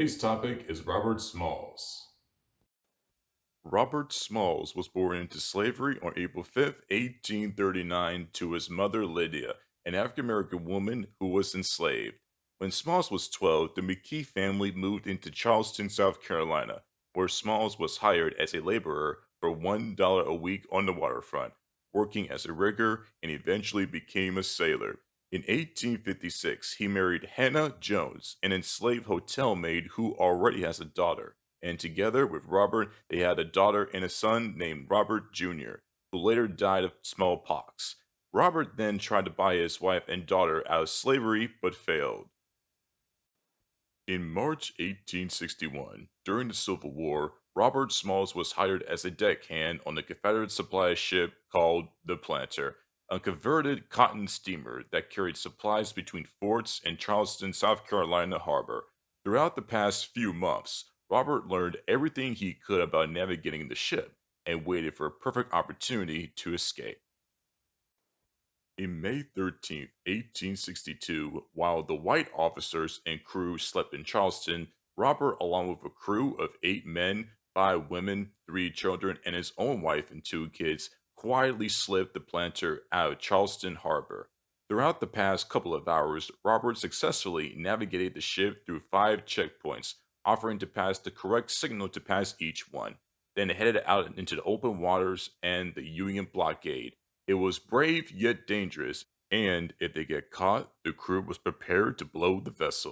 Today's topic is Robert Smalls. Robert Smalls was born into slavery on April 5th, 1839, to his mother Lydia, an African American woman who was enslaved. When Smalls was 12, the McKee family moved into Charleston, South Carolina, where Smalls was hired as a laborer for $1 a week on the waterfront, working as a rigger and eventually became a sailor. In 1856, he married Hannah Jones, an enslaved hotel maid who already has a daughter, and together with Robert, they had a daughter and a son named Robert Jr., who later died of smallpox. Robert then tried to buy his wife and daughter out of slavery but failed. In March 1861, during the Civil War, Robert Smalls was hired as a deckhand on the Confederate supply ship called the Planter, a converted cotton steamer that carried supplies between forts in Charleston, South Carolina harbor. Throughout the past few months, Robert learned everything he could about navigating the ship and waited for a perfect opportunity to escape. In May 13th, 1862, while the white officers and crew slept in Charleston, Robert, along with a crew of 8 men, 5 women, 3 children, and his own wife and 2 kids, quietly slipped the planter out of Charleston harbor. Throughout the past couple of hours, Robert successfully navigated the ship through 5 checkpoints, offering to pass the correct signal to pass each one, then headed out into the open waters and the Union blockade. It was brave yet dangerous, and if they get caught, the crew was prepared to blow the vessel.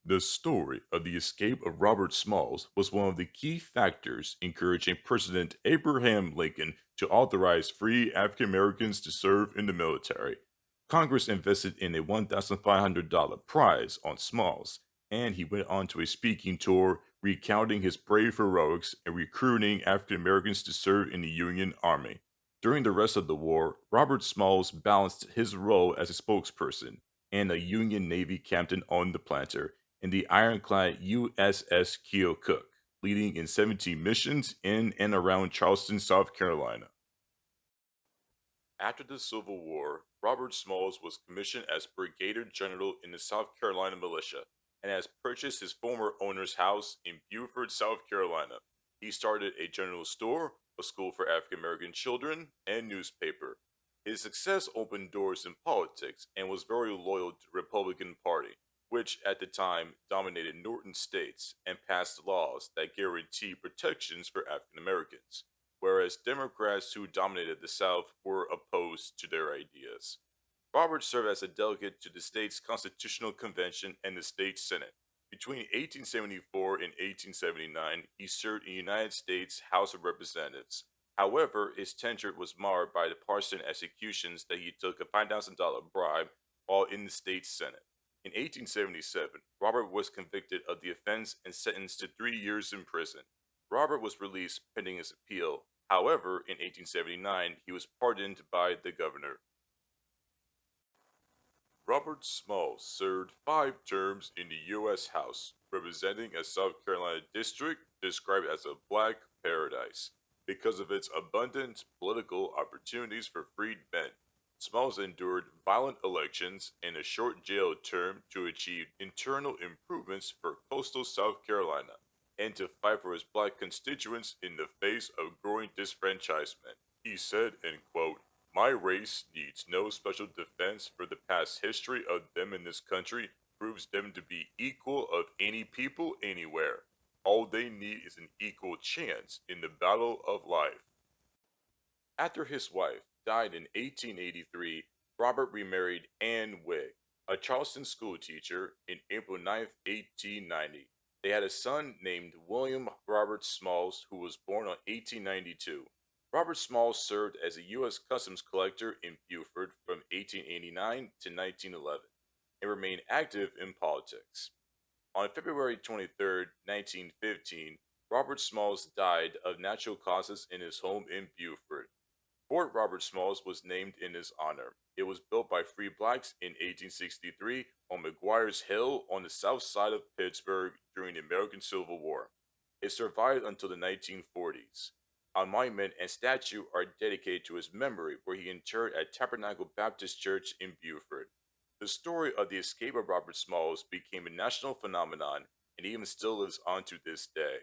The story of the escape of Robert Smalls was one of the key factors encouraging President Abraham Lincoln to authorize free African Americans to serve in the military. Congress invested in a $1,500 prize on Smalls, and he went on to a speaking tour recounting his brave heroics and recruiting African Americans to serve in the Union Army. During the rest of the war, Robert Smalls balanced his role as a spokesperson and a Union Navy captain on the Planter and the ironclad USS Keokuk, leading in 17 missions in and around Charleston, South Carolina. After the Civil War, Robert Smalls was commissioned as Brigadier General in the South Carolina Militia and has purchased his former owner's house in Beaufort, South Carolina. He started a general store, a school for African American children, and newspaper. His success opened doors in politics and was very loyal to the Republican Party, which at the time dominated northern states and passed laws that guaranteed protections for African Americans, whereas Democrats who dominated the South were opposed to their ideas. Robert served as a delegate to the state's Constitutional Convention and the state Senate. Between 1874 and 1879, he served in the United States House of Representatives. However, his tenure was marred by the partisan executions that he took a $5,000 bribe while in the state Senate. In 1877, Robert was convicted of the offense and sentenced to 3 years in prison. Robert was released pending his appeal. However, in 1879, he was pardoned by the governor. Robert Smalls served 5 terms in the U.S. House, representing a South Carolina district described as a black paradise because of its abundant political opportunities for freed men. Smalls endured violent elections and a short jail term to achieve internal improvements for coastal South Carolina and to fight for his black constituents in the face of growing disfranchisement. He said, and quote, "My race needs no special defense, for the past history of them in this country proves them to be equal of any people anywhere. All they need is an equal chance in the battle of life." After his wife died in 1883, Robert remarried Anne Wigg, a Charleston schoolteacher, in April 9th, 1890. They had a son named William Robert Smalls, who was born on 1892. Robert Smalls served as a U.S. Customs collector in Beaufort from 1889 to 1911 and remained active in politics. On February 23rd, 1915, Robert Smalls died of natural causes in his home in Beaufort. Fort Robert Smalls was named in his honor. It was built by free blacks in 1863 on McGuire's Hill on the south side of Pittsburgh during the American Civil War. It survived until the 1940s. A monument and statue are dedicated to his memory, where he interred at Tabernacle Baptist Church in Beaufort. The story of the escape of Robert Smalls became a national phenomenon, and even still lives on to this day.